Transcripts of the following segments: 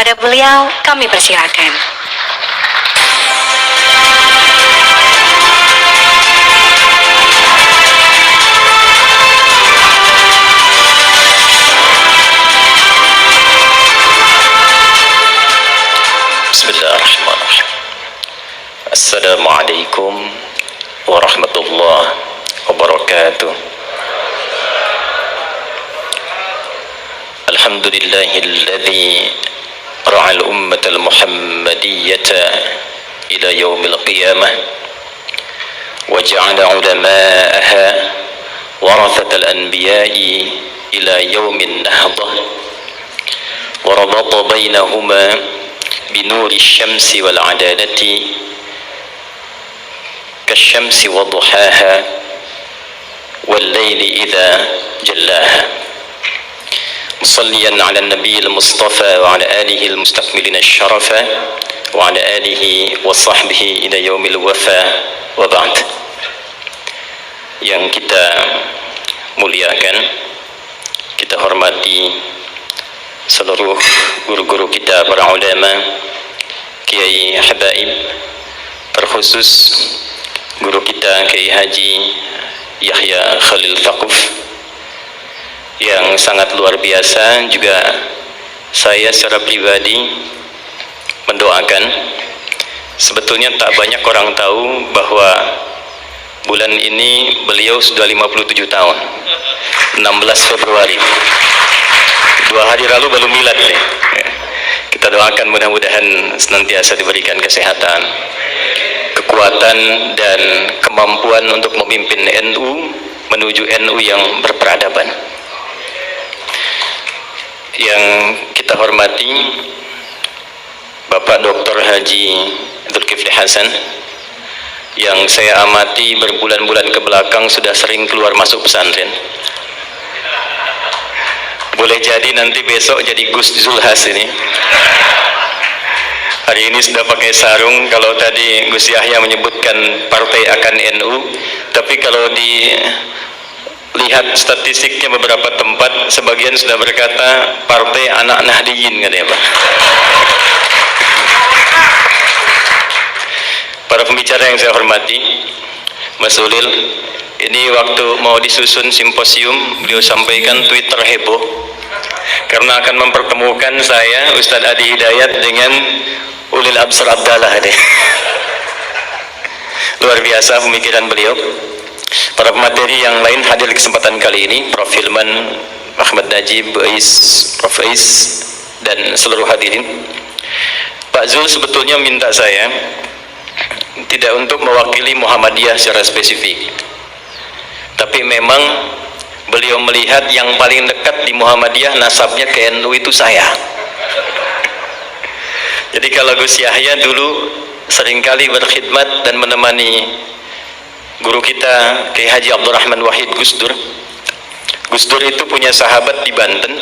Kepada beliau kami persilakan. Bismillahirrahmanirrahim. Assalamualaikum warahmatullahi wabarakatuh. Alhamdulillahilladzi ra'al ummatal muhammadiyyata ila yaumil qiyamah wa ja'ala ulama'aha warathatal anbiya'i ila yaumin nahdah wa rabata bainahuma بنور الشمس والعدالة كالشمس وضحاها والليل إذا جلاها مصليا على النبي المصطفى وعلى آله المستكملين الشرف وعلى آله وصحبه إلى يوم الوفاء وبعد. Yang kita muliakan, kita hormati seluruh guru-guru kita, para ulama, kiai habaib, terkhusus guru kita Kiai Haji Yahya Khalil Faquf yang sangat luar biasa. Juga saya secara pribadi mendoakan, sebetulnya tak banyak orang tahu bahwa bulan ini beliau sudah 57 tahun, 16 Februari. 2 hari lalu baru milad nih. Kita doakan mudah-mudahan senantiasa diberikan kesehatan, kekuatan dan kemampuan untuk memimpin NU menuju NU yang berperadaban. Yang kita hormati Bapak Dr. Haji Zulkifli Hasan, yang saya amati berbulan-bulan ke belakang sudah sering keluar masuk pesantren. Boleh jadi nanti besok jadi Gus Zulhas ini. Hari ini sudah pakai sarung. Kalau tadi Gus Yahya menyebutkan partai akan NU, tapi kalau dilihat statistiknya beberapa tempat, sebagian sudah berkata partai anak Nahdiyin, katanya Pak. Para pembicara yang saya hormati, Mas Ulil, ini waktu mau disusun simposium, beliau sampaikan Twitter heboh karena akan mempertemukan saya Ustadz Adi Hidayat dengan Ulil Absar Abdallah deh. Luar biasa pemikiran beliau. Para pemateri yang lain hadir di kesempatan kali ini, Prof. Hilman, Ahmad Najib, Prof. Ais, dan seluruh hadirin. Pak Zul sebetulnya minta saya tidak untuk mewakili Muhammadiyah secara spesifik, tapi memang beliau melihat yang paling dekat di Muhammadiyah nasabnya ke NU itu saya. Jadi kalau Gus Yahya dulu seringkali berkhidmat dan menemani guru kita Kiai Haji Abdurrahman Wahid Gus Dur. Gus Dur itu punya sahabat di Banten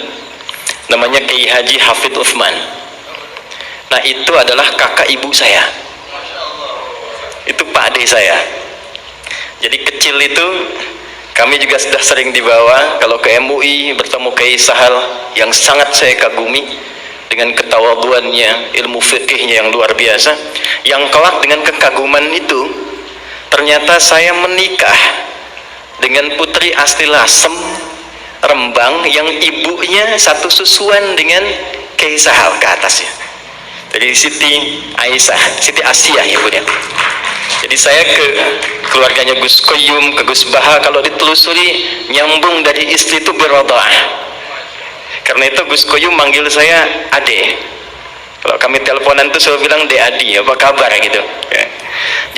namanya Kiai Haji Hafid Uthman. Nah itu adalah kakak ibu saya, itu Pak Ade saya. Jadi kecil itu kami juga sudah sering dibawa kalau ke MUI bertemu Kiai Sahal yang sangat saya kagumi dengan ketawaduannya, ilmu fikihnya yang luar biasa. Yang kelak dengan kekaguman itu ternyata saya menikah dengan putri asli Lasem Rembang yang ibunya satu susuan dengan Kiai Sahal ke atasnya. Jadi Siti Aisyah, Siti Asia ibunya. Jadi saya ke keluarganya Gus Koyum, ke Gus Baha, kalau ditelusuri nyambung dari istri itu biroda'ah. Karena itu Gus Koyum manggil saya Ade. Kalau kami teleponan tuh selalu bilang De Adi, apa kabar gitu ya.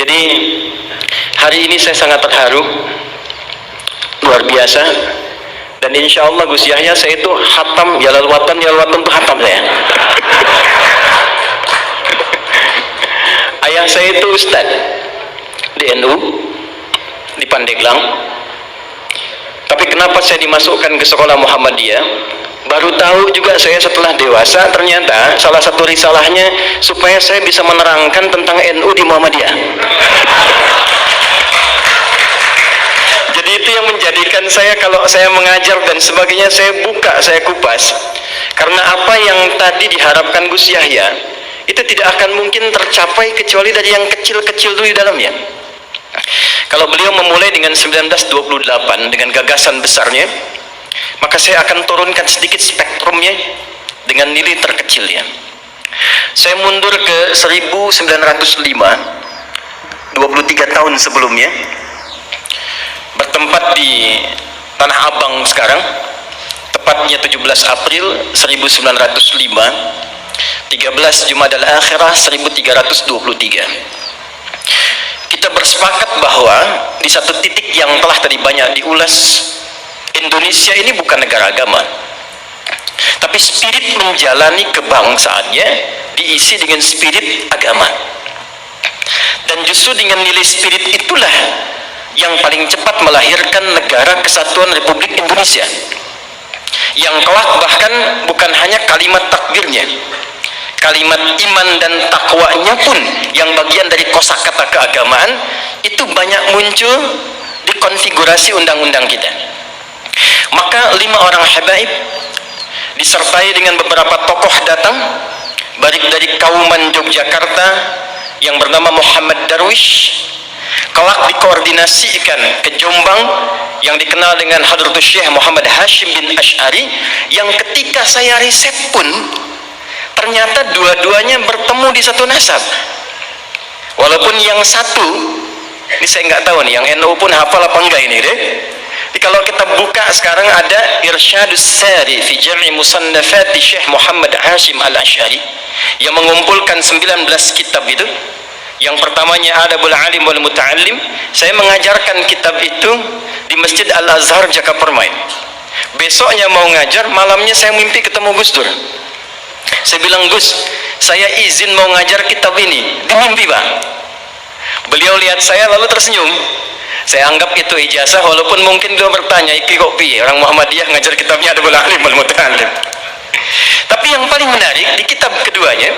Jadi hari ini saya sangat terharu, luar biasa. Dan insya Allah Gus Yahya saya itu hatam Yalal Watan tuh hatam saya. Ayah saya itu Ustadz di NU di Pandeglang, tapi kenapa saya dimasukkan ke sekolah Muhammadiyah? Baru tahu juga saya setelah dewasa, ternyata salah satu risalahnya supaya saya bisa menerangkan tentang NU di Muhammadiyah. Jadi itu yang menjadikan saya, kalau saya mengajar dan sebagainya, saya buka, saya kupas. Karena apa yang tadi diharapkan Gus Yahya itu tidak akan mungkin tercapai kecuali dari yang kecil-kecil dulu di dalamnya. Kalau beliau memulai dengan 1928 dengan gagasan besarnya, maka saya akan turunkan sedikit spektrumnya dengan nilai terkecilnya. Saya mundur ke 1905, 23 tahun sebelumnya, bertempat di Tanah Abang sekarang, tepatnya 17 April 1905, 13 Jumadal Akhirah 1323. Kita bersepakat bahwa di satu titik yang telah tadi banyak diulas, Indonesia ini bukan negara agama, tapi spirit menjalani kebangsaannya diisi dengan spirit agama. Dan justru dengan nilai spirit itulah yang paling cepat melahirkan negara kesatuan Republik Indonesia, yang kelak bahkan bukan hanya kalimat takbirnya, kalimat iman dan takwanya pun yang bagian dari kosakata keagamaan itu banyak muncul di konfigurasi undang-undang kita. Maka 5 orang habaib disertai dengan beberapa tokoh datang balik dari Kauman Yogyakarta yang bernama Muhammad Darwish, kelak dikoordinasikan ke Jombang yang dikenal dengan Hadratus Syekh Muhammad Hashim bin Ash'ari, yang ketika saya riset pun ternyata dua-duanya bertemu di satu nasab. Walaupun yang satu ini saya nggak tahu nih, yang NU pun hafal apa enggak ini deh. Jadi kalau kita buka sekarang ada Irsyadus Sari fi Jam'i Musannafati Syekh Muhammad Hashim Al-Ash'ari yang mengumpulkan 19 kitab itu. Yang pertamanya Adabul Alim wal Muta'allim. Saya mengajarkan kitab itu di Masjid Al-Azhar Jakapermai. Besoknya mau ngajar, malamnya saya mimpi ketemu Gus Dur. Saya bilang, Gus, saya izin mau ngajar kitab ini. Di mimpi, Pak. Beliau lihat saya lalu tersenyum. Saya anggap itu ijazah, walaupun mungkin beliau bertanya, iki kok piye orang Muhammadiyah ngajar kitabnya Adabul Alim wal Muta'allim. Tapi yang paling menarik di kitab keduanya,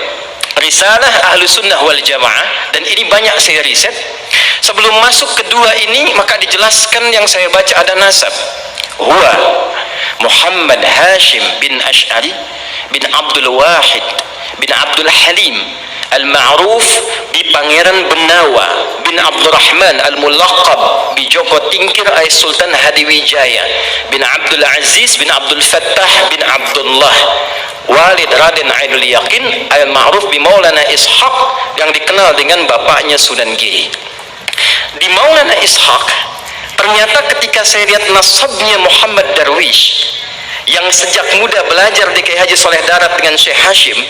Risalah Ahlu Sunnah wal Jamaah, dan ini banyak saya riset. Sebelum masuk kedua ini maka dijelaskan yang saya baca ada nasab. Huwa Muhammad Hashim bin Ash'ari bin Abdul Wahid bin Abdul Halim Al-Ma'ruf bi Pangeran Benawa bin Abdurrahman Al-Mulaqab bi Joko Tingkir ay Sultan Hadiwijaya bin Abdul Aziz bin Abdul Fattah bin Abdullah Walid Raden Ainul Yaqin Al-Ma'ruf bi Maulana Ishaq, yang dikenal dengan bapaknya Sunan Giri. Di Maulana Ishaq ternyata ketika saya lihat nasabnya Muhammad Darwish yang sejak muda belajar di Kiai Haji Soleh Darat dengan Syekh Hashim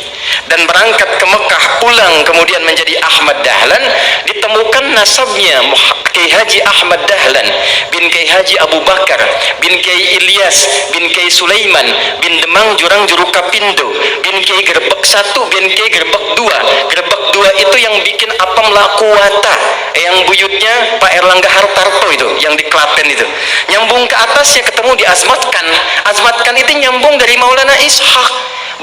dan berangkat ke Mekah pulang kemudian menjadi Ahmad Dahlan, ditemukan nasabnya Kiai Haji Ahmad Dahlan bin Kiai Haji Abu Bakar bin Kiai Ilyas bin Kiai Sulaiman bin Demang Jurang Jurukapindo bin Kiai Gerbek 1 bin Kiai Gerbek 2. Gerbek 2 itu yang bikin apam lakuwata, yang buyutnya Pak Erlangga Hartarto itu, yang di Klaten itu. Nyambung ke atasnya ketemu di Azmatkan. Azmatkan itu nyambung dari Maulana Ishaq,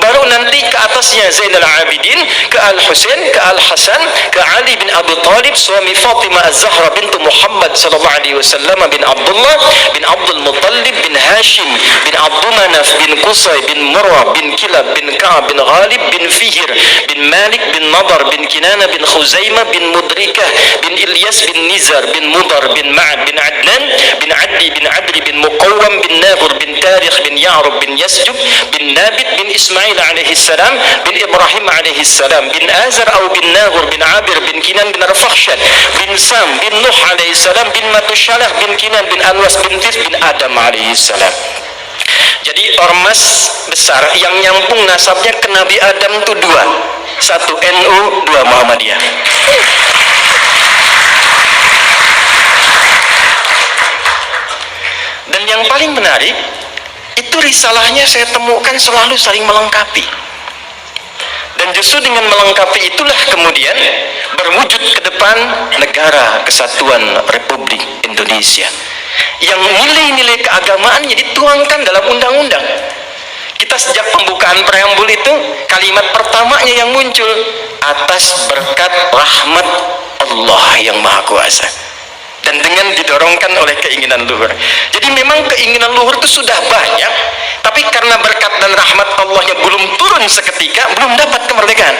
baru nanti ke atasnya Zainal Abidin, ke Al-Husain, ke Al-Hasan, ke Ali bin Abi Thalib suami Fatimah Az-Zahra bintu Muhammad sallallahu alaihi wasallam bin Abdullah bin Abdul Muttalib bin Hashim bin Abdul Manaf bin Qusay bin Murrah bin Kilab bin Ka'ab bin Ghalib bin Fihr bin Malik bin Nadar bin Kinana bin Khuzaimah bin Mudrikah bin Ilyas bin Nizar bin Mudar bin Ma'ad bin Adnan bin Addi bin Adri bin Muqawwam bin Nabur bin Tarikh bin Ya'rub bin Yasjub bin Nabit bin Ismail alaihi salam bin Ibrahim alaihi salam bin Azar atau bin Nahur bin Abir bin Kinan bin Rafakhshad bin Sam bin Nuh alaihi salam bin Matushalah bin Kinan bin Anwas bin Tis bin Adam alaihi salam. Jadi ormas besar yang nyambung nasabnya ke Nabi Adam itu 2, 1 NU, 2 Muhammadiyah. Dan yang paling menarik itu risalahnya saya temukan selalu saling melengkapi. Dan justru dengan melengkapi itulah kemudian berwujud ke depan negara kesatuan Republik Indonesia yang nilai-nilai keagamaannya dituangkan dalam undang-undang. Kita sejak pembukaan preambul itu kalimat pertamanya yang muncul, atas berkat rahmat Allah yang Maha Kuasa. Dan dan dengan didorongkan oleh keinginan luhur. Jadi memang keinginan luhur itu sudah banyak, tapi karena berkat dan rahmat Allah yang belum turun seketika, belum dapat kemerdekaan.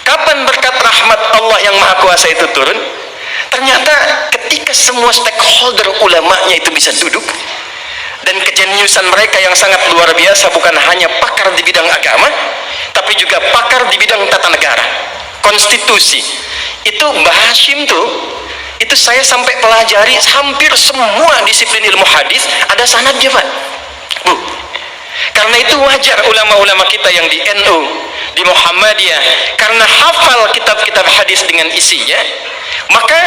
Kapan berkat rahmat Allah yang Maha Kuasa itu turun? Ternyata ketika semua stakeholder ulamanya itu bisa duduk, dan kejeniusan mereka yang sangat luar biasa, bukan hanya pakar di bidang agama, tapi juga pakar di bidang tata negara, konstitusi. Itu Mbah Hashim tuh, itu saya sampai pelajari hampir semua disiplin ilmu hadis ada sanadnya, Pak. Bu, karena itu wajar ulama-ulama kita yang di NU, di Muhammadiyah, karena hafal kitab-kitab hadis dengan isinya, maka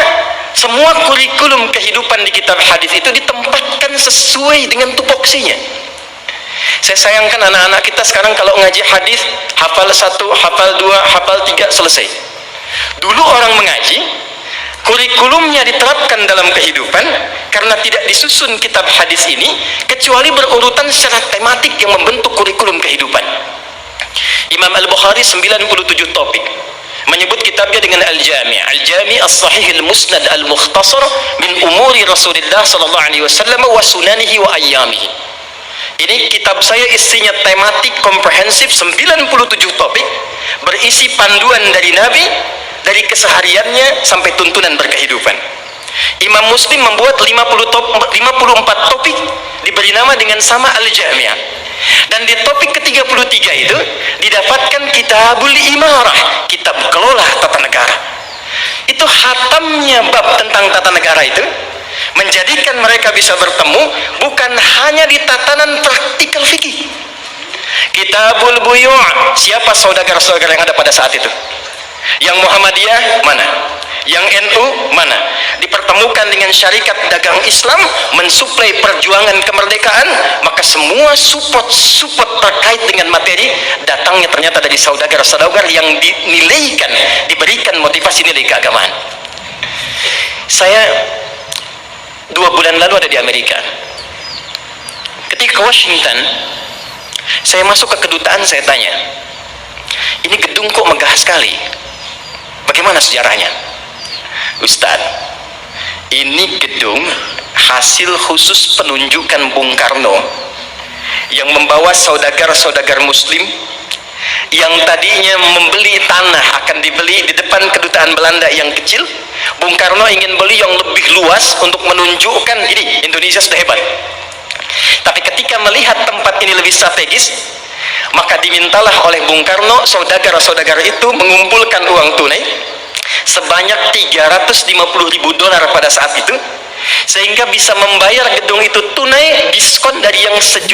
semua kurikulum kehidupan di kitab hadis itu ditempatkan sesuai dengan tupoksinya. Saya sayangkan anak-anak kita sekarang kalau ngaji hadis, hafal 1, hafal 2, hafal 3, selesai. Dulu orang mengaji, kurikulumnya diterapkan dalam kehidupan karena tidak disusun kitab hadis ini, kecuali berurutan secara tematik yang membentuk kurikulum kehidupan. Imam Al-Bukhari 97 topik, menyebut kitabnya dengan Al-Jami', Al-Jami' As-Sahih Al-Musnad Al-Mukhtasar min umuri Rasulullah sallallahu alaihi wasallam wa sunanihi wa ayyamihi. Ini kitab saya isinya tematik komprehensif, 97 topik, berisi panduan dari Nabi, dari kesehariannya sampai tuntunan berkehidupan. Imam Muslim membuat 54 topik, diberi nama dengan sama Al-Jami'. Dan di topik ke-33 itu didapatkan Kitabul Imarah, kitab kelola tata negara. Itu hatamnya bab tentang tata negara itu menjadikan mereka bisa bertemu bukan hanya di tatanan praktikal fikih. Kitabul Buyu', siapa saudagar-saudagar yang ada pada saat itu? Yang Muhammadiyah mana? Yang NU mana? Dipertemukan dengan syarikat dagang Islam mensuplai perjuangan kemerdekaan, maka semua support terkait dengan materi datangnya ternyata dari saudagar-saudagar yang dinilaikan, diberikan motivasi nilai keagamaan. Saya 2 bulan lalu ada di Amerika. Ketika ke Washington, saya masuk ke kedutaan, saya tanya, ini gedung kok megah sekali, bagaimana sejarahnya? Ustadz, ini gedung hasil khusus penunjukan Bung Karno yang membawa saudagar-saudagar muslim yang tadinya membeli tanah akan dibeli di depan kedutaan Belanda yang kecil. Bung Karno ingin beli yang lebih luas untuk menunjukkan ini Indonesia sudah hebat. Tapi ketika melihat tempat ini lebih strategis, maka dimintalah oleh Bung Karno saudagar-saudagar itu mengumpulkan uang tunai sebanyak $350.000 pada saat itu, sehingga bisa membayar gedung itu tunai, diskon dari yang $1.500.000.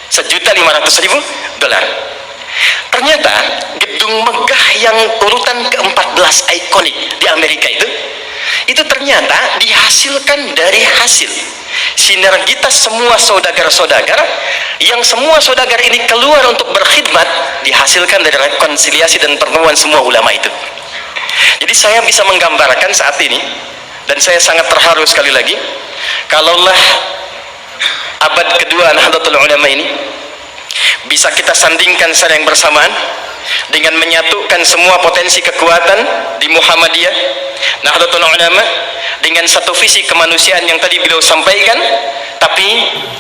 $1.500.000. Ternyata gedung megah yang urutan ke-14 ikonik di Amerika itu ternyata dihasilkan dari hasil sinergitas semua saudagar-saudagar, yang semua saudagar ini keluar untuk berkhidmat, dihasilkan dari rekonsiliasi dan pertemuan semua ulama itu. Jadi saya bisa menggambarkan saat ini, dan saya sangat terharu sekali lagi, kalaulah abad kedua Nahdlatul Ulama ini bisa kita sandingkan secara yang bersamaan dengan menyatukan semua potensi kekuatan di Muhammadiyah, Nahdlatul Ulama, dengan satu visi kemanusiaan yang tadi beliau sampaikan, tapi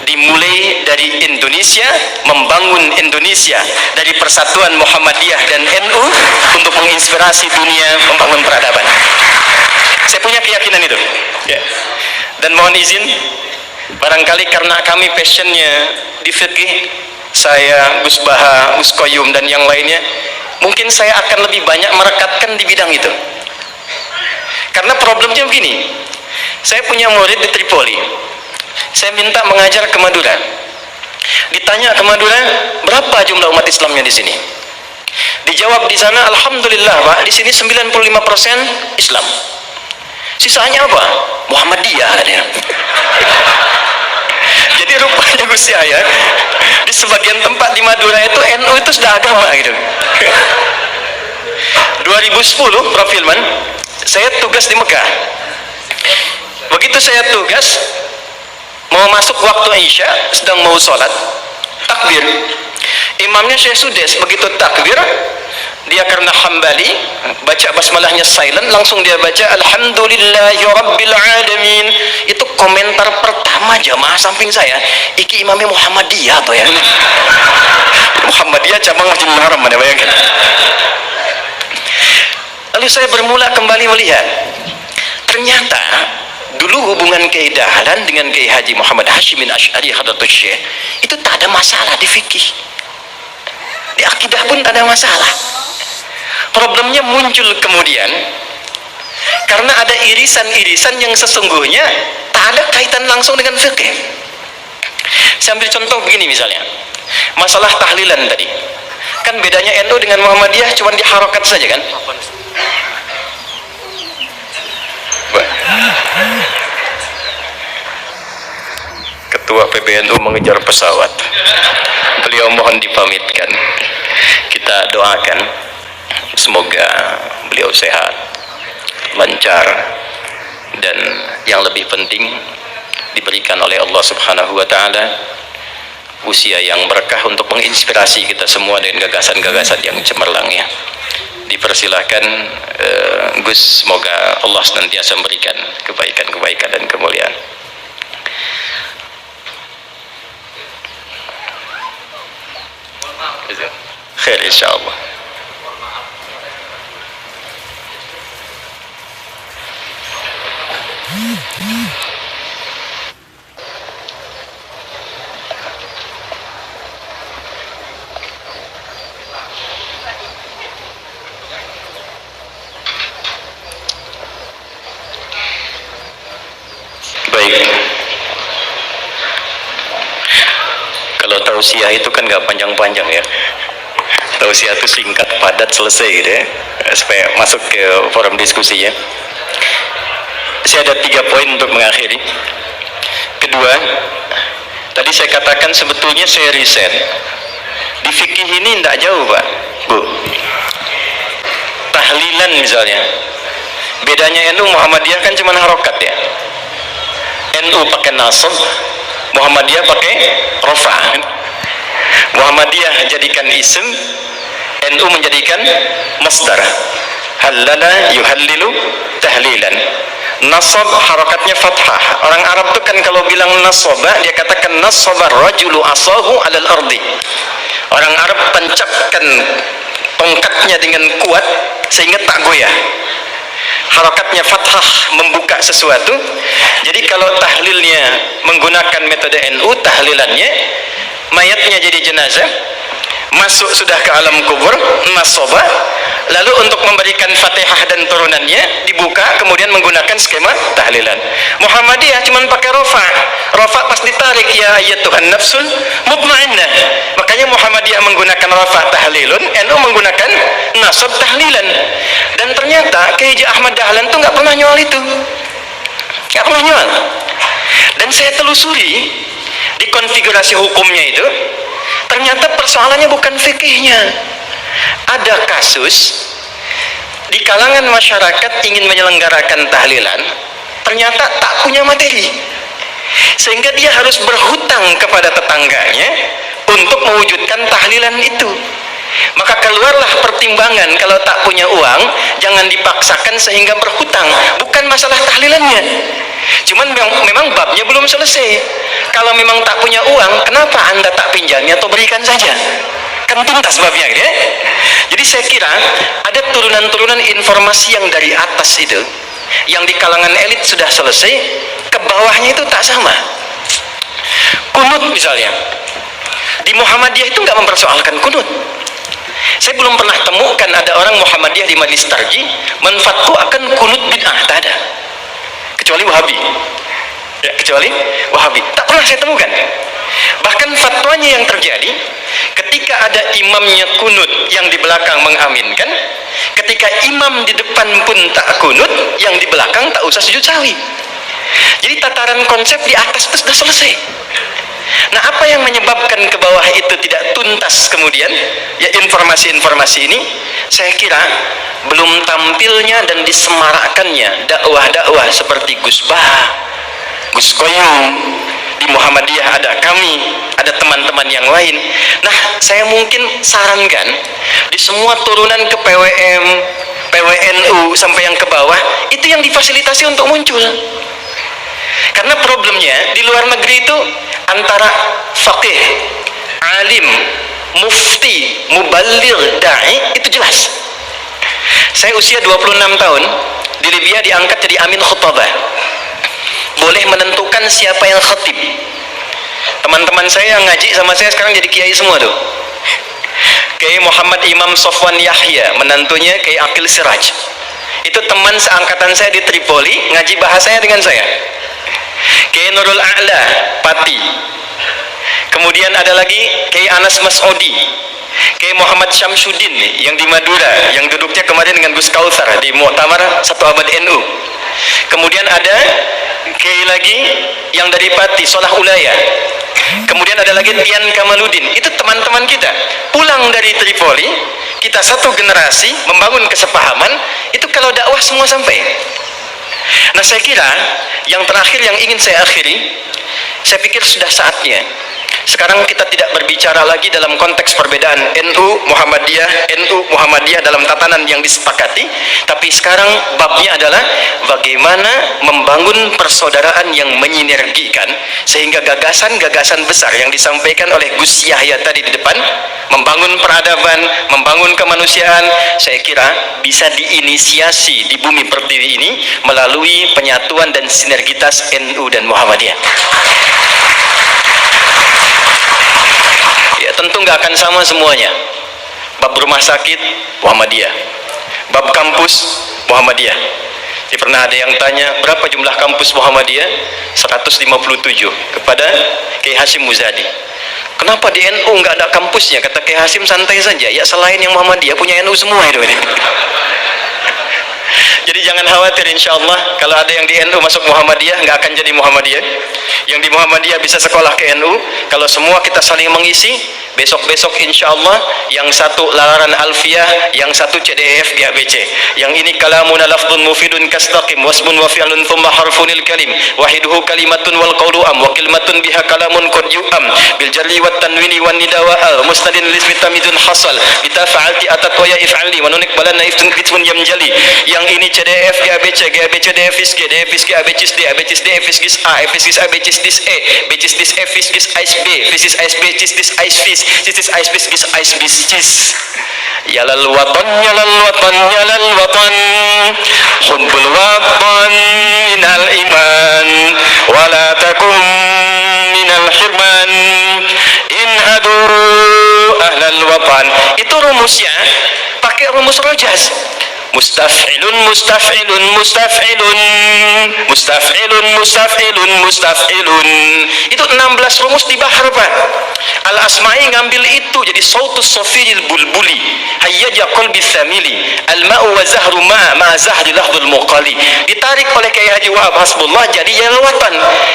dimulai dari Indonesia, membangun Indonesia dari persatuan Muhammadiyah dan NU untuk menginspirasi dunia membangun peradaban. Saya punya keyakinan itu, ya. Dan mohon izin, barangkali karena kami passionnya di fikih, saya, Gus Baha, Gus Koyum dan yang lainnya, mungkin saya akan lebih banyak merekatkan di bidang itu. Karena problemnya begini, saya punya murid di Tripoli, saya minta mengajar ke Madura. Ditanya ke Madura, berapa jumlah umat Islamnya di sini? Dijawab di sana, alhamdulillah Pak, di sini 95% Islam. Sisanya apa? Muhammadiyah. Jadi rupanya Gus Yahya, di sebagian tempat di Madura itu NU itu sudah agama gitu. 2010 Prof. Hilman, saya tugas di Mekah. Begitu saya tugas, mau masuk waktu Isya, sedang mau sholat, takbir. Imamnya Syekh Sudes, begitu takbir, dia karena Hambali, baca basmalahnya silent, langsung dia baca Alhamdulillahi Rabbil Alamin. Itu komentar pertama jamaah samping saya, iki imamnya Muhammadiyah atau ya. Muhammadiyah cabang Masjidil Haram, ada bayangkan. Lalu saya bermula kembali melihat, ternyata dulu hubungan Kiai Dahlan dengan Kiai Haji Muhammad Hashimin Asy'ari Hadratus Syekh itu tak ada masalah di fikih, di akidah pun tak ada masalah. Problemnya muncul kemudian karena ada irisan-irisan yang sesungguhnya tak ada kaitan langsung dengan fikih. Saya ambil contoh begini misalnya, masalah tahlilan tadi. Kan bedanya NU dengan Muhammadiyah cuma di harokat saja kan? Ketua PBNU mengejar pesawat. Beliau mohon dipamitkan. Kita doakan semoga beliau sehat, lancar, dan yang lebih penting diberikan oleh Allah Subhanahu wa taala usia yang berkah untuk menginspirasi kita semua dengan gagasan-gagasan yang cemerlang ya. Dipersilahkan Gus, semoga Allah senantiasa memberikan kebaikan-kebaikan dan kemuliaan. Khair insyaallah. Baik. Kalau tausiah itu kan nggak panjang-panjang ya. Tausiah itu singkat, padat, selesai gitu ya, supaya masuk ke forum diskusi ya. Saya ada 3 poin untuk mengakhiri. Kedua, tadi saya katakan sebetulnya saya riset di fikih ini tidak jauh Pak Bu. Tahlilan misalnya, bedanya NU Muhammadiyah kan cuma harokat ya. NU pakai nasab, Muhammadiyah pakai rofa. Muhammadiyah jadikan isim, NU menjadikan masdar. Halala yuhallilu tahlilan. Nasab harakatnya fathah. Orang Arab tuh kan kalau bilang nasaba, dia katakan nasaba rajulu asahu alal ardi. Orang Arab tancapkan tongkatnya dengan kuat sehingga tak goyah. Harakatnya fathah, membuka sesuatu. Jadi kalau tahlilnya menggunakan metode NU, tahlilannya mayatnya jadi jenazah, masuk sudah ke alam kubur, nasabah, lalu untuk memberikan Fatihah dan turunannya dibuka, kemudian menggunakan skema tahlilan. Muhammadiyah cuma pakai rofa. Rofa pas ditarik, ya ayyatuhan nafsul mutmainnah. Makanya Muhammadiyah menggunakan rofa tahlilun, NU menggunakan nasab tahlilan. Dan ternyata Kiai Ahmad Dahlan tuh nggak pernah nyual itu, nggak pernah nyual. Dan saya telusuri di konfigurasi hukumnya itu, ternyata persoalannya bukan fikihnya. Ada kasus di kalangan masyarakat ingin menyelenggarakan tahlilan, ternyata tak punya materi, sehingga dia harus berhutang kepada tetangganya untuk mewujudkan tahlilan itu. Maka keluarlah pertimbangan, kalau tak punya uang jangan dipaksakan sehingga berhutang. Bukan masalah tahlilannya, cuman memang babnya belum selesai. Kalau memang tak punya uang, kenapa Anda tak pinjami atau berikan saja? Kan tuntas babnya gitu ya. Jadi saya kira ada turunan-turunan informasi yang dari atas itu, yang di kalangan elit sudah selesai, ke bawahnya itu tak sama. Kunut misalnya, di Muhammadiyah itu nggak mempersoalkan kunut. Saya belum pernah temukan ada orang Muhammadiyah di Majelis Tarji menfatwa akan kunut bid'ah, tak ada, kecuali Wahabi ya, kecuali Wahabi, tak pernah saya temukan. Bahkan fatwanya yang terjadi ketika ada imamnya kunut, yang di belakang mengaminkan. Ketika imam di depan pun tak kunut, yang di belakang tak usah sujud sawi. Jadi tataran konsep di atas itu sudah selesai. Nah, apa yang menyebabkan ke bawah itu tidak tuntas kemudian ya, informasi-informasi ini saya kira belum tampilnya dan disemarakkannya dakwah-dakwah seperti Gus Bah, Gus Koyum, di Muhammadiyah ada kami, ada teman-teman yang lain. Nah, saya mungkin sarankan di semua turunan ke PWM, PWNU sampai yang ke bawah itu yang difasilitasi untuk muncul. Karena problemnya di luar negeri itu antara faqih, alim, mufti, muballigh, da'i itu jelas. Saya usia 26 tahun di Libya diangkat jadi amin khutbah, boleh menentukan siapa yang khatib. Teman-teman saya yang ngaji sama saya sekarang jadi kiai semua tuh. Kiai Muhammad Imam Sofwan Yahya, menantunya Kiai Aqil Siraj, itu teman seangkatan saya di Tripoli, ngaji bahasanya dengan saya. Kiai Nurul A'la, Pati. Kemudian ada lagi Kiai Anas Mas'udi, Kiai Muhammad Syamsuddin yang di Madura, yang duduknya kemarin dengan Gus Kautsar di Muktamar 1 Abad NU. Kemudian ada Kiai lagi yang dari Pati, Solah Ulaya. Kemudian ada lagi Tian Kamaludin, itu teman-teman kita pulang dari Tripoli, kita satu generasi membangun kesepahaman, itu kalau dakwah semua sampai. Nah, saya kira yang terakhir yang ingin saya akhiri, saya pikir sudah saatnya sekarang kita tidak berbicara lagi dalam konteks perbedaan NU Muhammadiyah dalam tatanan yang disepakati, tapi sekarang babnya adalah bagaimana membangun persaudaraan yang menyinergikan sehingga gagasan-gagasan besar yang disampaikan oleh Gus Yahya tadi di depan, membangun peradaban, membangun kemanusiaan, saya kira bisa diinisiasi di bumi pertiwi ini melalui penyatuan dan sinergitas NU dan Muhammadiyah. Ya, tentu nggak akan sama semuanya. Bab rumah sakit Muhammadiyah, bab kampus Muhammadiyah. Jadi pernah ada yang tanya berapa jumlah kampus Muhammadiyah? 157 kepada Kiai Hashim Muzadi. Kenapa di NU nggak ada kampusnya? Kata Kiai Hashim, santai saja. Ya, selain yang Muhammadiyah punya NU semua itu. Jadi jangan khawatir, insya Allah kalau ada yang di NU masuk Muhammadiyah nggak akan jadi Muhammadiyah. Yang di Muhammadiyah bisa sekolah ke NU. Kalau semua kita saling mengisi, besok-besok insya Allah yang satu lalaran alfiyah, yang satu CDF GABC, yang ini kalamun lafdun mufidun kastaqim wasmun wa fi'lun thumma harfunil kalim wahiduhu kalimatun wal qawlu am wa kalimatun biha kalamun qad yu'am bil jarri wat tanwini wan nida wa al mustadin lismi tamizun hasal bitafa'alti atat wa ya if'ali wa nunik balanna iftun kitmun yamjali. Yang ini CDF GABC, GABC DFIS G, DFIS G ABCIS D, ABCIS D FIS A, FIS ABCIS dis E, BCIS dis F FIS AIS B, FIS AIS B CIS dis AIS FIS, CIS AIS BIS GIS AIS BIS CIS. Yalal watan, yalal watan, yalal watan, hubbul watan minal iman, wala takum minal hirman, in adu ahlal watan. Itu rumusnya pakai rumus Rojaz. Mustaf'ilun mustaf'ilun mustaf'ilun mustaf'ilun mustaf'ilun mustaf'ilun. Itu 16 rumus di bahar, Pak. Al-Asma'i ngambil itu jadi sautus sofiyil bulbuli hayyaja qalbi thamili al-ma'u wa zahru ma zahri lahdul muqali. Ditarik oleh Kiai Haji Wahab Hasbullah jadi yalwatan.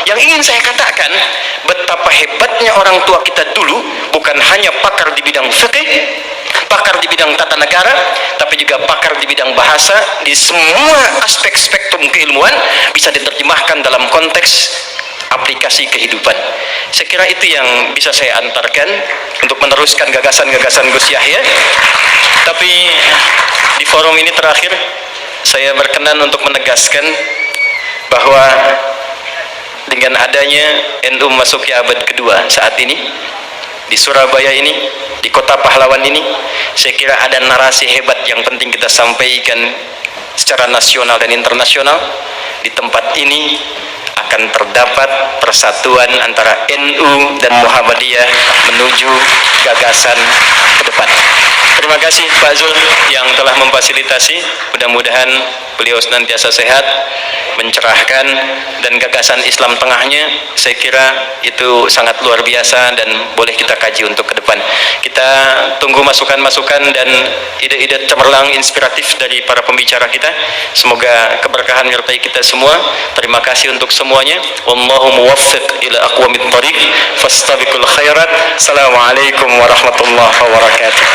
Yang ingin saya katakan, betapa hebatnya orang tua kita dulu, bukan hanya pakar di bidang fikih, pakar di bidang tata negara, tapi juga pakar di bidang bahasa. Di semua aspek spektrum keilmuan bisa diterjemahkan dalam konteks aplikasi kehidupan. Saya kira itu yang bisa saya antarkan untuk meneruskan gagasan-gagasan Gus Yahya. Tapi di forum ini terakhir saya berkenan untuk menegaskan bahwa dengan adanya NU memasuki abad kedua saat ini di Surabaya ini, di kota pahlawan ini, saya kira ada narasi hebat yang penting kita sampaikan secara nasional dan internasional. Di tempat ini akan terdapat persatuan antara NU dan Muhammadiyah menuju gagasan ke depan. Terima kasih Pak Zul yang telah memfasilitasi. Mudah-mudahan beliau senantiasa sehat, mencerahkan, dan gagasan Islam tengahnya saya kira itu sangat luar biasa dan boleh kita kaji untuk ke depan. Kita tunggu masukan-masukan dan ide-ide cemerlang inspiratif dari para pembicara kita. Semoga keberkahan menyertai kita semua. Terima kasih untuk semuanya. Wallahu muwaffiq ila aqwamit thariq fastabiqul khairat. Assalamualaikum warahmatullahi wabarakatuh.